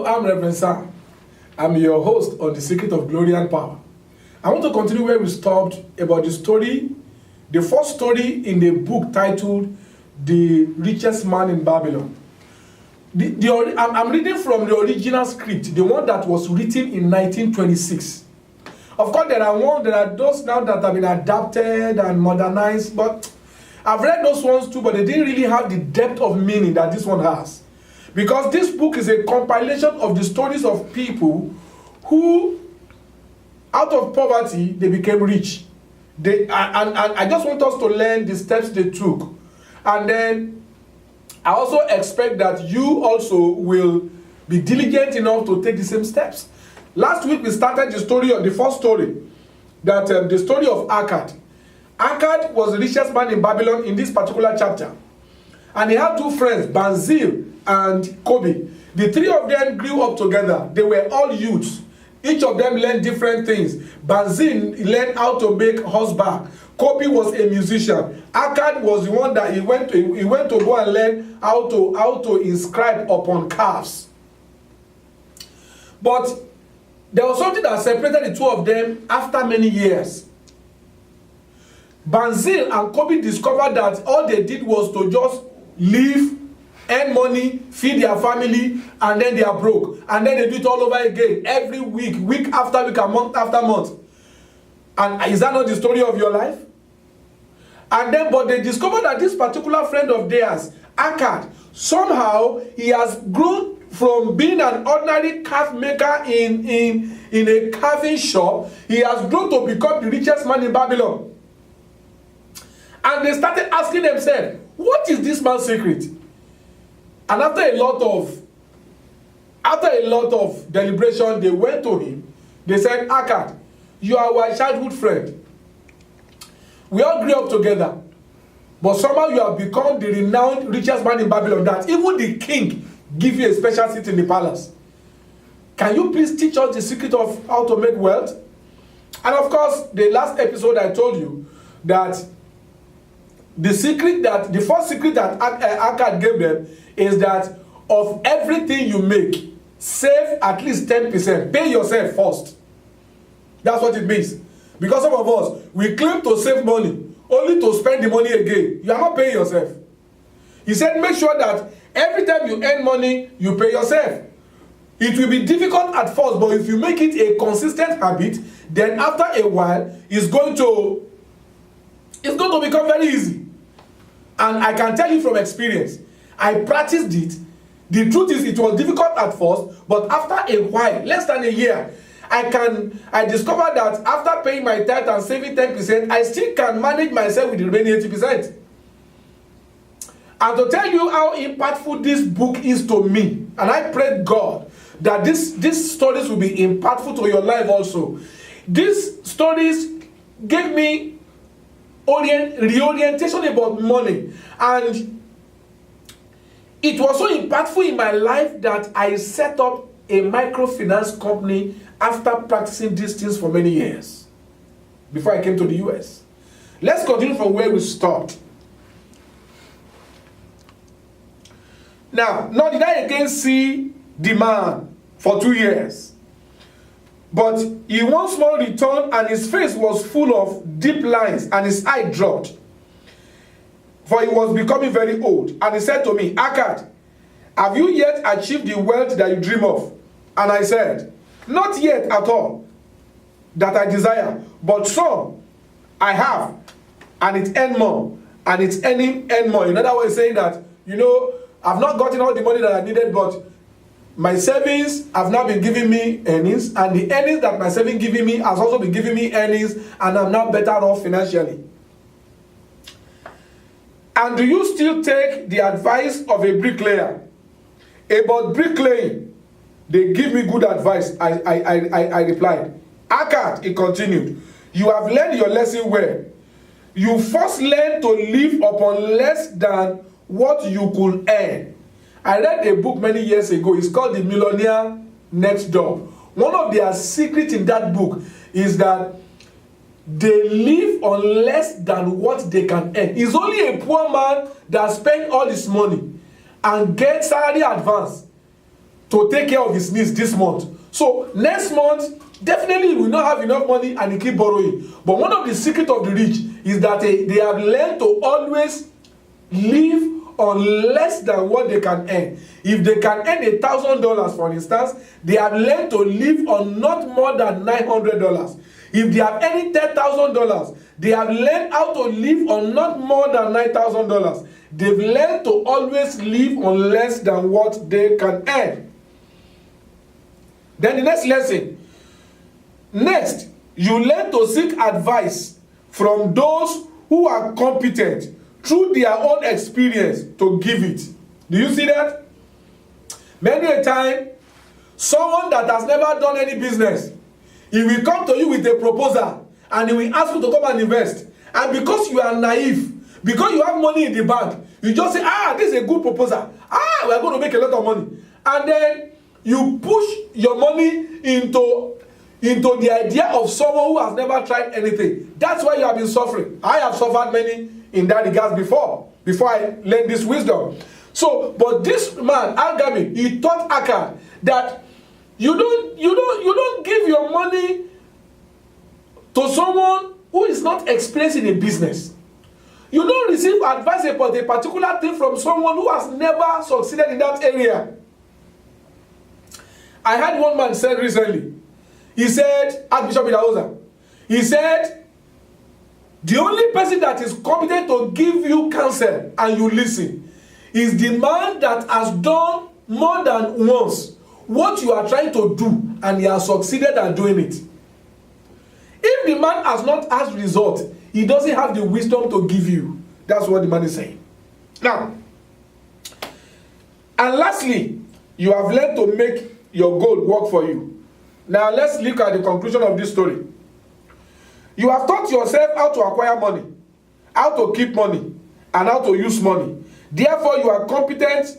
I'm Reverend Sam. I'm your host on The Secret of Glory and Power. I want to continue where we stopped about the first story in the book titled The Richest Man in Babylon. I'm reading from the original script, the one that was written in 1926. Of course, there are those now that have been adapted and modernized, but I've read those ones too, but they didn't really have the depth of meaning that this one has. Because this book is a compilation of the stories of people who, out of poverty, they became rich. And I just want us to learn the steps they took. And then I also expect that you also will be diligent enough to take the same steps. Last week we started the first story, that the story of Akkad. Akkad was the richest man in Babylon in this particular chapter. And he had two friends, Banzil and Kobi. The three of them grew up together. They were all youths. Each of them learned different things. Banzil learned how to make horseback. Kobi was a musician. Akkad was the one that he went to go and learn how to inscribe upon calves. But there was something that separated the two of them after many years. Banzil and Kobi discovered that all they did was to just live, earn money, feed their family, and then they are broke. And then they do it all over again, every week after week, and month after month. And is that not the story of your life? And then, but they discovered that this particular friend of theirs, Akkad, somehow he has grown from being an ordinary calf maker in a carving shop. He has grown to become the richest man in Babylon. And they started asking themselves, what is this man's secret? And after a lot of deliberation, they went to him. They said, Akkad, you are our childhood friend. We all grew up together. But somehow you have become the renowned richest man in Babylon, that even the king give you a special seat in the palace. Can you please teach us the secret of how to make wealth? And of course, the last episode I told you that the first secret that Akkad gave them is that of everything you make, save at least 10%. Pay yourself first. That's what it means. Because some of us, we claim to save money, only to spend the money again. You are not paying yourself. He said, make sure that every time you earn money, you pay yourself. It will be difficult at first, but if you make it a consistent habit, then after a while, it's going to become very easy. And I can tell you from experience, I practiced it. The truth is, it was difficult at first, but after a while, less than a year, I discovered that after paying my tithe and saving 10%, I still can manage myself with the remaining 80%. And to tell you how impactful this book is to me, and I pray God that these stories will be impactful to your life also. These stories gave me reorientation about money, and it was so impactful in my life that I set up a microfinance company after practicing these things for many years before I came to the US. Let's continue from where we stopped. Now did I again see the man for 2 years, but he once more returned, and his face was full of deep lines, and his eye dropped, for he was becoming very old. And he said to me, Akkad, have you yet achieved the wealth that you dream of? And I said, not yet at all that I desire, but some I have, and it earn more, and it's earn more. In other words, saying that, I've not gotten all the money that I needed, but my savings have now been giving me earnings, and the earnings that my savings giving me has also been giving me earnings, and I'm now better off financially. And do you still take the advice of a bricklayer about bricklaying? They give me good advice. I replied. Akkad, he continued, you have learned your lesson well. You first learn to live upon less than what you could earn. I read a book many years ago. It's called The Millionaire Next Door. One of their secrets in that book is that they live on less than what they can earn. It's only a poor man that spends all his money and gets salary advance to take care of his needs this month. So next month, definitely he will not have enough money and he keep borrowing. But one of the secrets of the rich is that they have learned to always live on less than what they can earn. If they can earn $1,000, for instance, they have learned to live on not more than $900. If they have earned $10,000, they have learned how to live on not more than $9,000. They've learned to always live on less than what they can earn. Then the next lesson. Next, you learn to seek advice from those who are competent through their own experience to give it. Do you see that? Many a time, someone that has never done any business, he will come to you with a proposal and he will ask you to come and invest. And because you are naive, because you have money in the bank, you just say, this is a good proposal. We are going to make a lot of money. And then you push your money into the idea of someone who has never tried anything. That's why you have been suffering. I have suffered many in that regards before I learned this wisdom. So, but this man, Algami, he taught Akkad that you don't give your money to someone who is not experienced in a business. You don't receive advice about a particular thing from someone who has never succeeded in that area. I had one man said recently, he said, Archbishop Idahosa, he said, the only person that is competent to give you counsel and you listen is the man that has done more than once what you are trying to do and he has succeeded at doing it. If the man has not had result, he doesn't have the wisdom to give you. That's what the man is saying. Now, and lastly, you have learned to make your goal work for you. Now let's look at the conclusion of this story. You have taught yourself how to acquire money, how to keep money, and how to use money. Therefore, you are competent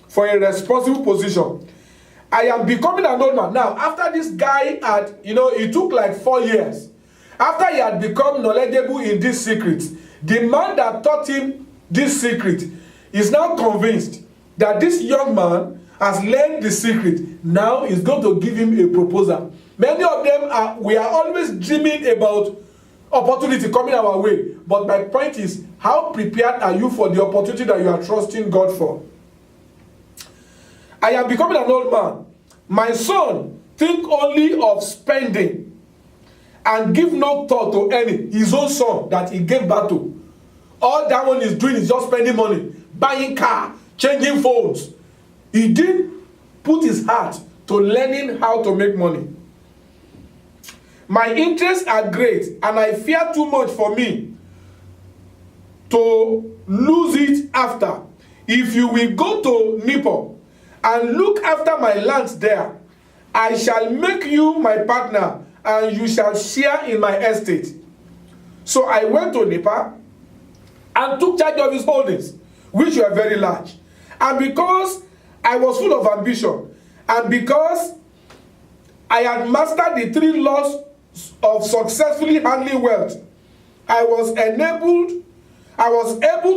for a responsible position. I am becoming an old man. Now, after this guy had, it took like 4 years. After he had become knowledgeable in this secret, the man that taught him this secret is now convinced that this young man has learned the secret. Now he's going to give him a proposal. Many of them we are always dreaming about opportunity coming our way. But my point is, how prepared are you for the opportunity that you are trusting God for? I am becoming an old man. My son, think only of spending and give no thought to any. His own son that he gave birth to. All that one is doing is just spending money, buying car, changing phones. He didn't put his heart to learning how to make money. My interests are great and I fear too much for me to lose it after. If you will go to Nippon and look after my lands there, I shall make you my partner and you shall share in my estate. So I went to Nippon and took charge of his holdings, which were very large. And because I was full of ambition, and because I had mastered the 3 laws of successfully handling wealth, I was able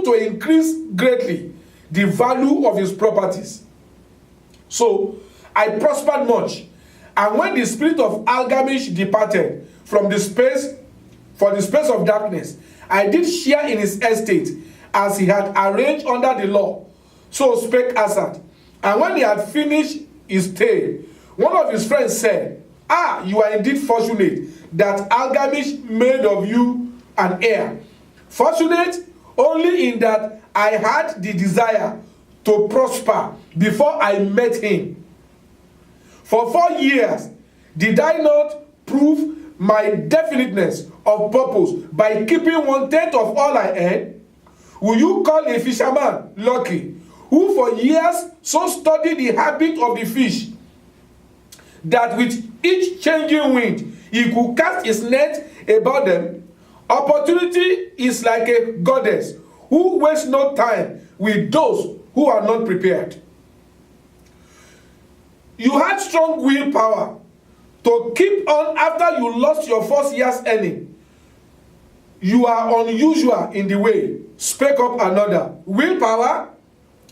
to increase greatly the value of his properties. So I prospered much. And when the spirit of Algamish departed from the space of darkness, I did share in his estate as he had arranged under the law. So spake Assad. And when he had finished his tale, one of his friends said, you are indeed fortunate that Algamish made of you an heir. Fortunate only in that I had the desire to prosper before I met him. For 4 years, did I not prove my definiteness of purpose by keeping 1/10 of all I earn? Will you call a fisherman lucky, who for years so studied the habit of the fish, that with each changing wind he could cast his net about them? Opportunity is like a goddess who wastes no time with those who are not prepared. You had strong willpower to keep on after you lost your first year's earning. You are unusual in the way, spake up another. Willpower?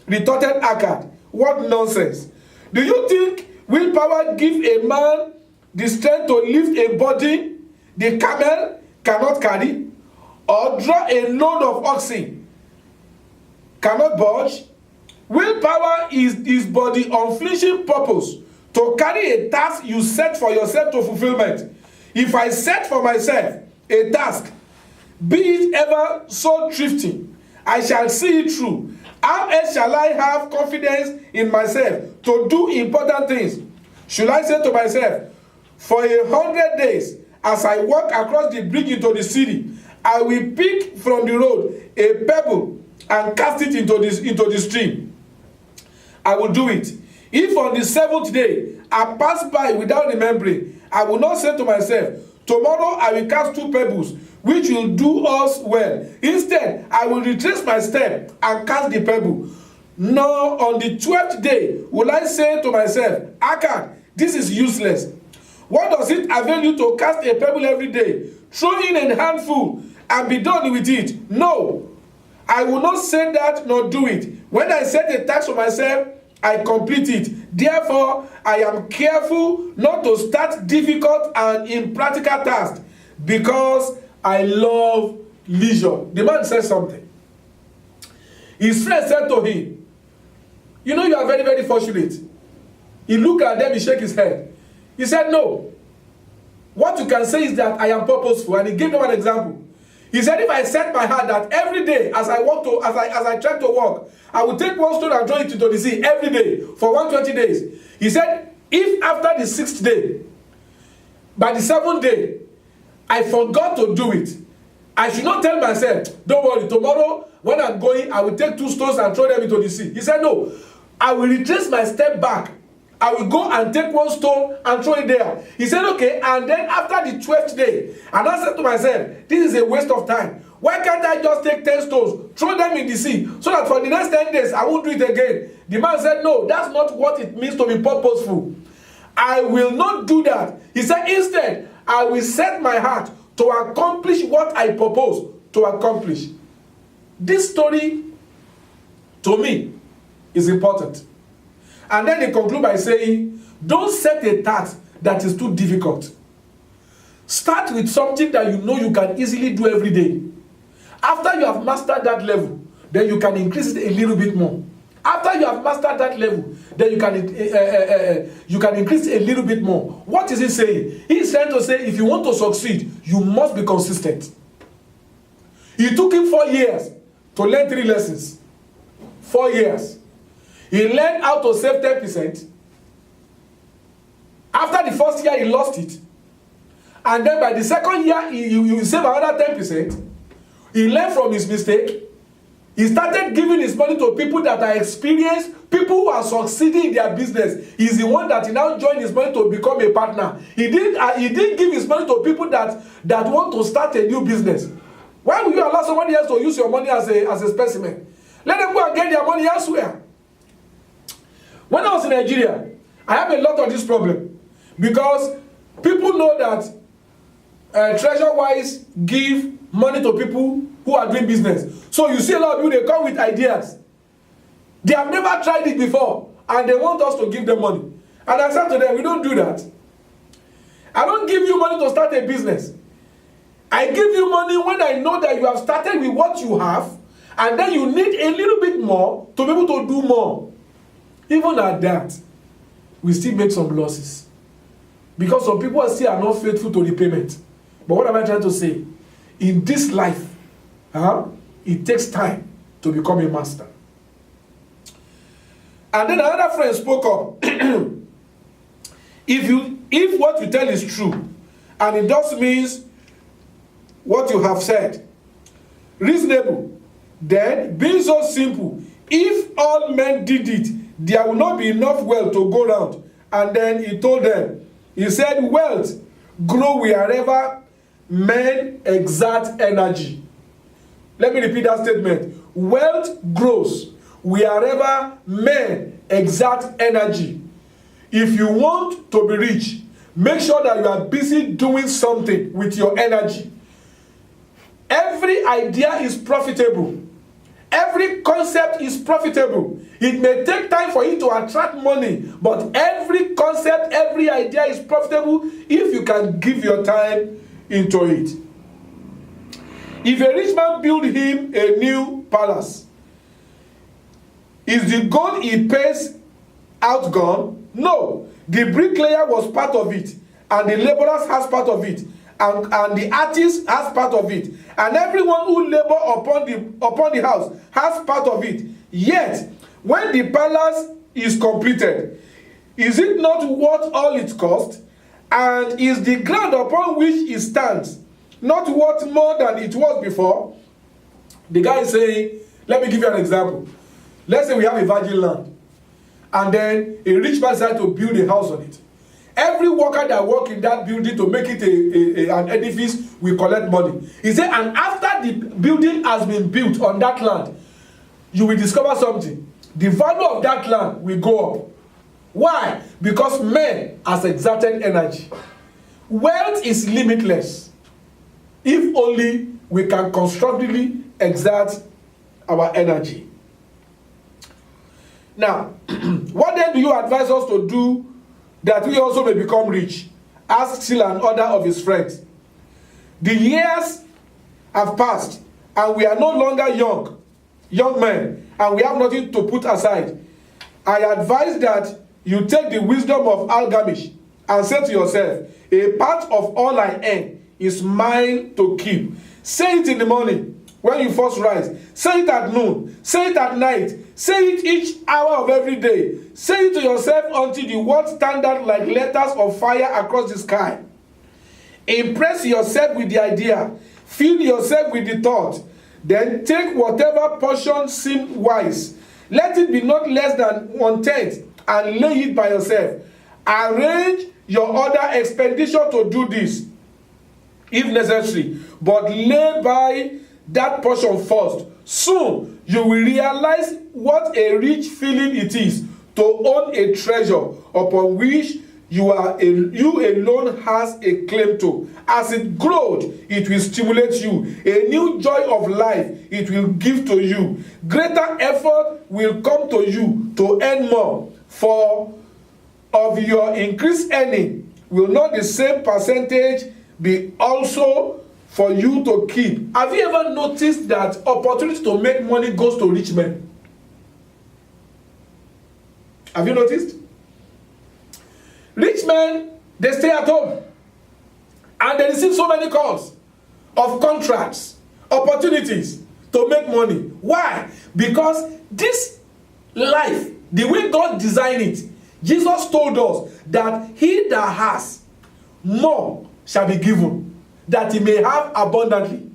Retorted Akkad. What nonsense. Do you think willpower gives a man the strength to lift a body the camel cannot carry, or draw a load of oxen cannot budge? Willpower is his body unflinching purpose to carry a task you set for yourself to fulfillment. If I set for myself a task, be it ever so thrifty, I shall see it through. How else shall I have confidence in myself to do important things? Should I say to myself, for 100 days, as I walk across the bridge into the city, I will pick from the road a pebble and cast it into the stream? I will do it. If on the 7th day I pass by without remembering, I will not say to myself, tomorrow I will cast 2 pebbles, which will do us well. Instead, I will retrace my step and cast the pebble. Nor on the 12th day will I say to myself, Akkad, this is useless. What does it avail you to cast a pebble every day, throw in a handful, and be done with it? No, I will not say that nor do it. When I set a task for myself, I complete it. Therefore, I am careful not to start difficult and impractical tasks, because I love leisure. The man said something. His friend said to him, you know, you are very, very fortunate. He looked at them, he shook his head. He said, no. What you can say is that I am purposeful. And he gave them an example. He said, if I set my heart that every day as I try to walk, I will take 1 stone and throw it into the sea every day for 120 days. He said, if after the 6th day, by the 7th day, I forgot to do it, I should not tell myself, don't worry, tomorrow when I'm going, I will take 2 stones and throw them into the sea. He said, no, I will retrace my step back. I will go and take 1 stone and throw it there. He said, okay, and then after the 12th day, and I said to myself, this is a waste of time. Why can't I just take 10 stones, throw them in the sea, so that for the next 10 days, I won't do it again? The man said, no, that's not what it means to be purposeful. I will not do that. He said, instead, I will set my heart to accomplish what I propose to accomplish. This story, to me, is important. And then they conclude by saying, don't set a task that is too difficult. Start with something that you know you can easily do every day. After you have mastered that level, then you can increase it a little bit more. After you have mastered that level, then you can increase it a little bit more. What is he saying? He's trying to say, if you want to succeed, you must be consistent. It took him 4 years to learn 3 lessons. 4 years. He learned how to save 10%. After the first year, he lost it. And then by the second year, he saved another 10%. He learned from his mistake. He started giving his money to people that are experienced, people who are succeeding in their business. He's the one that he now joined his money to become a partner. He didn't give his money to people that want to start a new business. Why will you allow somebody else to use your money as a specimen? Let them go and get their money elsewhere. When I was in Nigeria, I have a lot of this problem, because people know that Treasure-wise give money to people who are doing business. So you see a lot of people, they come with ideas. They have never tried it before, and they want us to give them money. And I said to them, we don't do that. I don't give you money to start a business. I give you money when I know that you have started with what you have, and then you need a little bit more to be able to do more. Even at that, we still make some losses, because some people are still not faithful to the payment. But what am I trying to say? In this life, it takes time to become a master. And then another friend spoke up. If what you tell is true, and it just means what you have said, reasonable, then being so simple, if all men did it, there will not be enough wealth to go round. And then he told them, he said, wealth grow wherever men exert energy. Let me repeat that statement. Wealth grows wherever men exert energy. If you want to be rich, make sure that you are busy doing something with your energy. Every idea is profitable. Every concept is profitable. It may take time for it to attract money, but every concept, every idea is profitable if you can give your time into it. If a rich man build him a new palace, is the gold he pays out gone? No. The bricklayer was part of it, and the laborers has part of it, and the artist has part of it, and everyone who labor upon the house has part of it. Yet, when the palace is completed, is it not worth all it cost? And is the ground upon which it stands not worth more than it was before? The guy is saying, let me give you an example. Let's say we have a virgin land, and then a rich man decides to build a house on it. Every worker that work in that building to make it an edifice will collect money. He said, and after the building has been built on that land, you will discover something. The value of that land will go up. Why? Because man has exerted energy. Wealth is limitless if only we can constructively exert our energy. Now, what then do you advise us to do that we also may become rich? Asked still another of his friends. The years have passed, and we are no longer young men, and we have nothing to put aside. I advise that you take the wisdom of Gilgamesh and say to yourself, a part of all I earn is mine to keep. Say it in the morning when you first rise. Say it at noon. Say it at night. Say it each hour of every day. Say it to yourself until the words stand out like letters of fire across the sky. Impress yourself with the idea. Fill yourself with the thought. Then take whatever portion seems wise. Let it be not less than 1/10, and lay it by yourself. Arrange your other expenditure to do this, if necessary, but lay by that portion first. Soon you will realize what a rich feeling it is to own a treasure upon which you alone has a claim to. As it grows, it will stimulate you. A new joy of life it will give to you. Greater effort will come to you to earn more. For of your increased earning, will not the same percentage be also for you to keep? Have you ever noticed that opportunity to make money goes to rich men? Have you noticed? Rich men, they stay at home and they receive so many calls of contracts, opportunities to make money. Why? Because this life, the way God designed it, Jesus told us that he that has more shall be given, that he may have abundantly.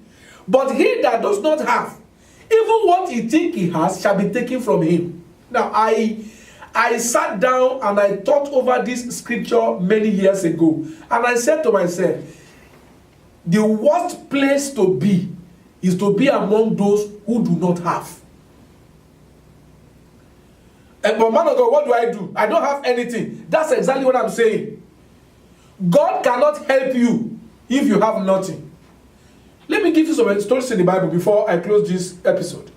But he that does not have, even what he think he has shall be taken from him. Now, I sat down and I thought over this scripture many years ago, and I said to myself, the worst place to be is to be among those who do not have. And but man of God, what do? I don't have anything. That's exactly what I'm saying. God cannot help you if you have nothing. Let me give you some stories in the Bible before I close this episode.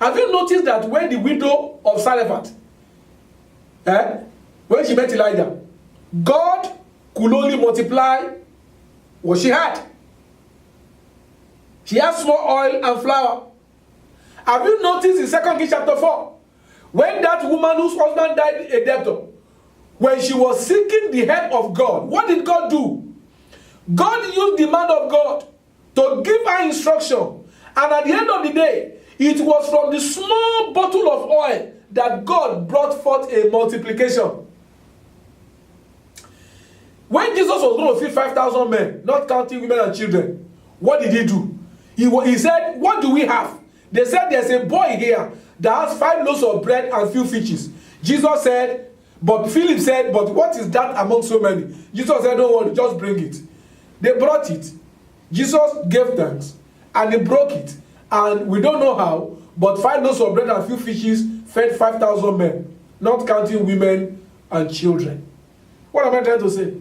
Have you noticed that when the widow of Zarephath, when she met Elijah, God could only multiply what she had. She had small oil and flour. Have you noticed in 2 Kings chapter 4, when that woman whose husband died a debtor, when she was seeking the help of God, what did God do? God used the man of God to give her instruction. And at the end of the day, it was from the small bottle of oil that God brought forth a multiplication. When Jesus was going to feed 5,000 men, not counting women and children, what did he do? He said, what do we have? They said, there's a boy here that has 5 loaves of bread and few fishes. Jesus said, Philip said, but what is that among so many? Jesus said, don't worry, just bring it. They brought it. Jesus gave thanks, and he broke it. And we don't know how, but 5 loaves of bread and few fishes fed 5,000 men, not counting women and children. What am I trying to say?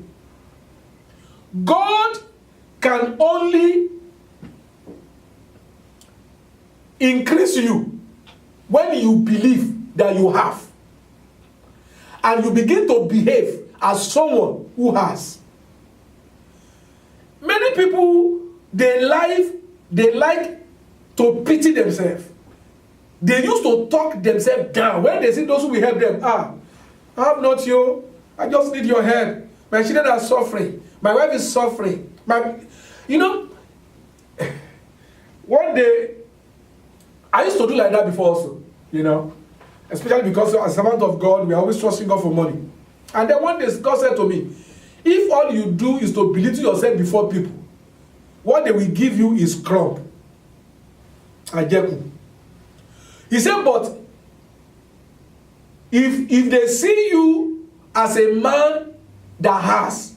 God can only increase you when you believe that you have, and you begin to behave as someone who has. Many people, they like to pity themselves. They used to talk themselves down. When they see those who will help them, I have not you. I just need your help. My children are suffering. My wife is suffering. One day, I used to do like that before also, especially because as a servant of God, we are always trusting God for money. And then one day, God said to me, if all you do is to belittle yourself before people, what they will give you is crumb. Ajeku. He said, but if they see you as a man that has,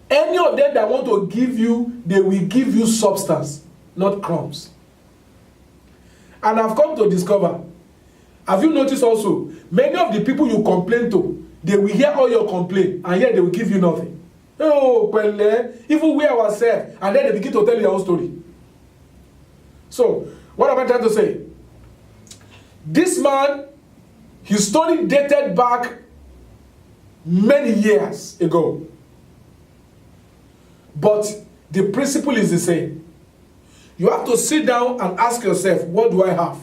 any of them that want to give you, they will give you substance, not crumbs. And I've come to discover, have you noticed also, many of the people you complain to, they will hear all your complaint, and yet they will give you nothing. Oh, well, even we ourselves, and then they begin to tell you their own story. So, what am I trying to say? This man, his story dated back many years ago. But the principle is the same. You have to sit down and ask yourself, what do I have?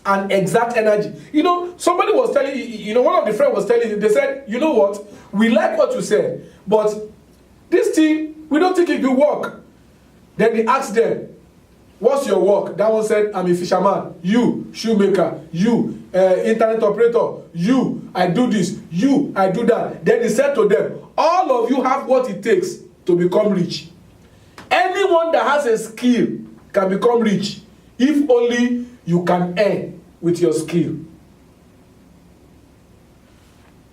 And exact energy. Somebody was telling, one of the friends was telling you, they said, you know what? We like what you said, but this thing, we don't think it will work. Then they asked them, what's your work? That one said, I'm a fisherman. You, shoemaker. You, internet operator. You, I do this. You, I do that. Then he said to them, all of you have what it takes to become rich. Anyone that has a skill can become rich if only you can earn with your skill.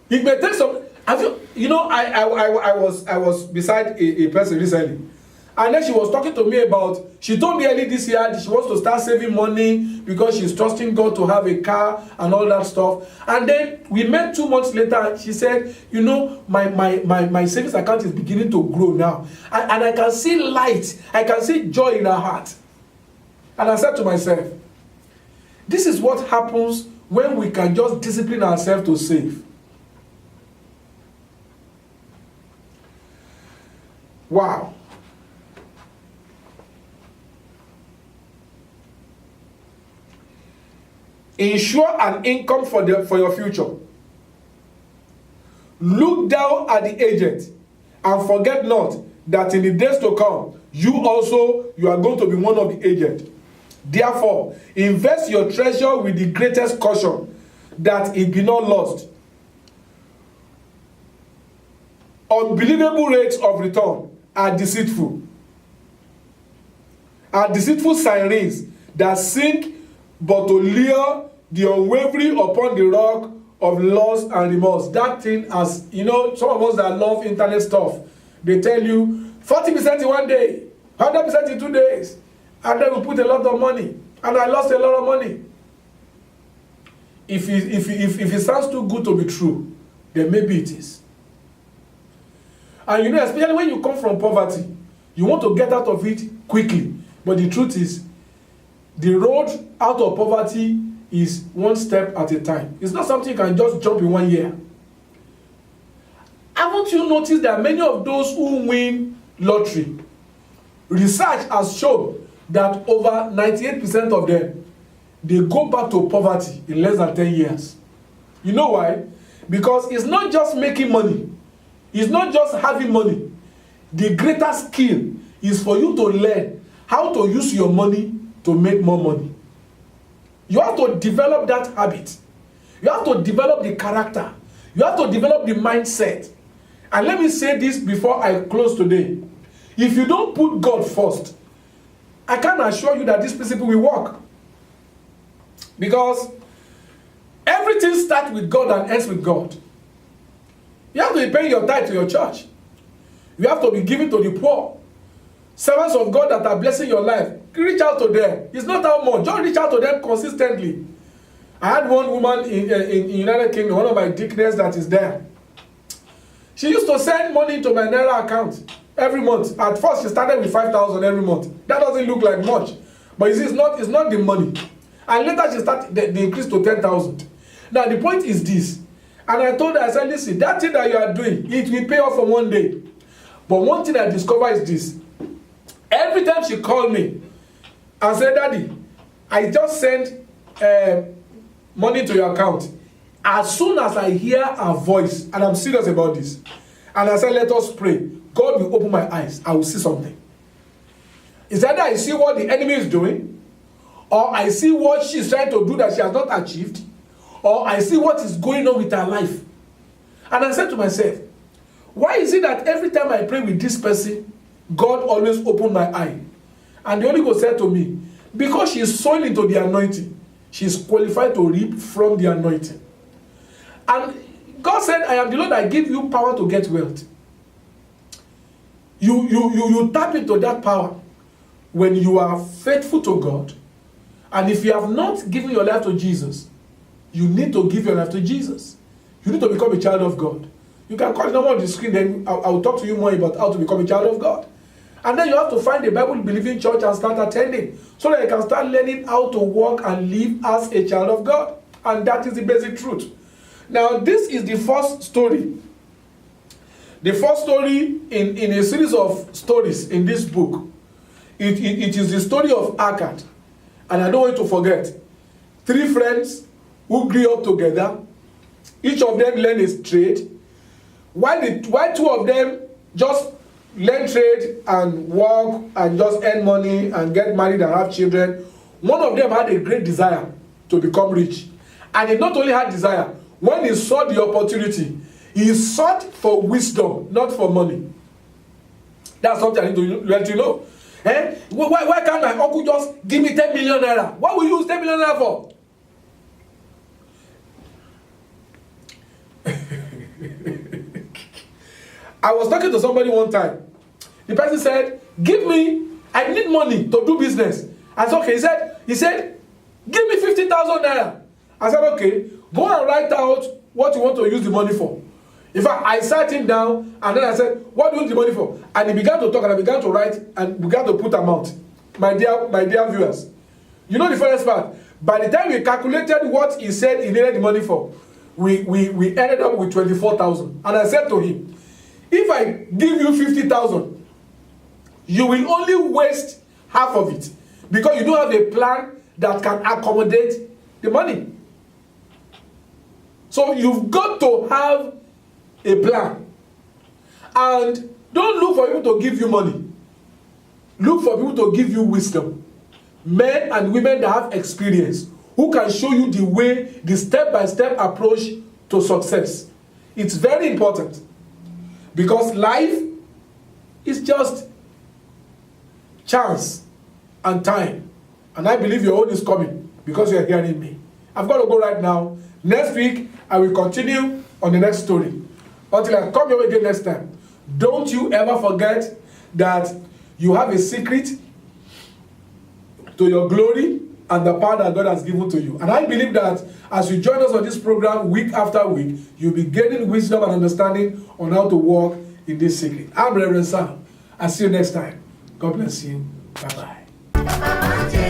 It may take some. Have you? I was beside a person recently, and then she was talking to me about. She told me early this year that she wants to start saving money because she's trusting God to have a car and all that stuff. And then we met 2 months later, and she said, my savings account is beginning to grow now, and I can see light. I can see joy in her heart. And I said to myself, this is what happens when we can just discipline ourselves to save. Wow. Ensure an income for your future. Look down at the agent and forget not that in the days to come, you are going to be one of the agents. Therefore, invest your treasure with the greatest caution, that it be not lost. Unbelievable rates of return are deceitful. Sirens that sink but to lure the unwavering upon the rock of loss and remorse. That thing, as some of us that love internet stuff, they tell you 40% in 1 day, 100% in 2 days, and then we put a lot of money, and I lost a lot of money. If it sounds too good to be true, then maybe it is. And especially when you come from poverty, you want to get out of it quickly. But the truth is, the road out of poverty is one step at a time. It's not something you can just jump in 1 year. Haven't you noticed that many of those who win lottery, research has shown that over 98% of them, they go back to poverty in less than 10 years. You know why? Because it's not just making money. It's not just having money. The greater skill is for you to learn how to use your money to make more money. You have to develop that habit. You have to develop the character. You have to develop the mindset. And let me say this before I close today. If you don't put God first, I can assure you that this principle will work. Because everything starts with God and ends with God. You have to be paying your tithe to your church. You have to be giving to the poor. Servants of God that are blessing your life, reach out to them. It's not how much. Just reach out to them consistently. I had one woman in United Kingdom, one of my deaconess that is there. She used to send money into my Naira account every month. At first, she started with 5,000 every month. That doesn't look like much. But you see, it's not the money. And later she started, they increased to 10,000. Now the point is this. And I told her, I said, listen, that thing that you are doing, it will pay off for one day. But one thing I discovered is this. Every time she called me and said, Daddy, I just sent money to your account. As soon as I hear her voice, and I'm serious about this, and I said, let us pray, God will open my eyes. I will see something. It's either I see what the enemy is doing, or I see what she's trying to do that she has not achieved, or I see what is going on with her life. And I said to myself, why is it that every time I pray with this person, God always opened my eye? And the Holy Ghost said to me, because she is sown into the anointing, she is qualified to reap from the anointing. And God said, I am the Lord that give you power to get wealth. You tap into that power when you are faithful to God. And if you have not given your life to Jesus, you need to give your life to Jesus. You need to become a child of God. You can call the number on the screen, then I will talk to you more about how to become a child of God. And then you have to find a Bible-believing church and start attending, so that you can start learning how to walk and live as a child of God. And that is the basic truth. Now, this is the first story. The first story in a series of stories in this book. It is the story of Akkad. And I don't want you to forget, 3 friends who grew up together. Each of them learned a trade. Why 2 of them just learn trade and work and just earn money and get married and have children? One of them had a great desire to become rich. And he not only had desire, when he saw the opportunity, he sought for wisdom, not for money. That's something I need to let you know. Why can't my uncle just give me 10 million naira? What will you use 10 million naira for? I was talking to somebody one time. The person said, I need money to do business. I said, okay. He said, give me 50,000 naira. I said, okay, go and write out what you want to use the money for. In fact, I sat him down and then I said, what do you want the money for? And he began to talk and I began to write and began to put amount. My dear viewers, you know the first part. By the time we calculated what he said he needed the money for, we ended up with 24,000. And I said to him, if I give you 50,000, you will only waste half of it because you don't have a plan that can accommodate the money. So you've got to have a plan. And don't look for people to give you money. Look for people to give you wisdom. Men and women that have experience, who can show you the way, the step-by-step approach to success. It's very important. Because life is just chance and time. And I believe your own is coming because you're hearing me. I've got to go right now. Next week, I will continue on the next story. Until I come your way again next time. Don't you ever forget that you have a secret to your glory and the power that God has given to you. And I believe that as you join us on this program week after week, you'll be gaining wisdom and understanding on how to walk in this secret. I'm Reverend Sam. I'll see you next time. God bless you. Bye-bye.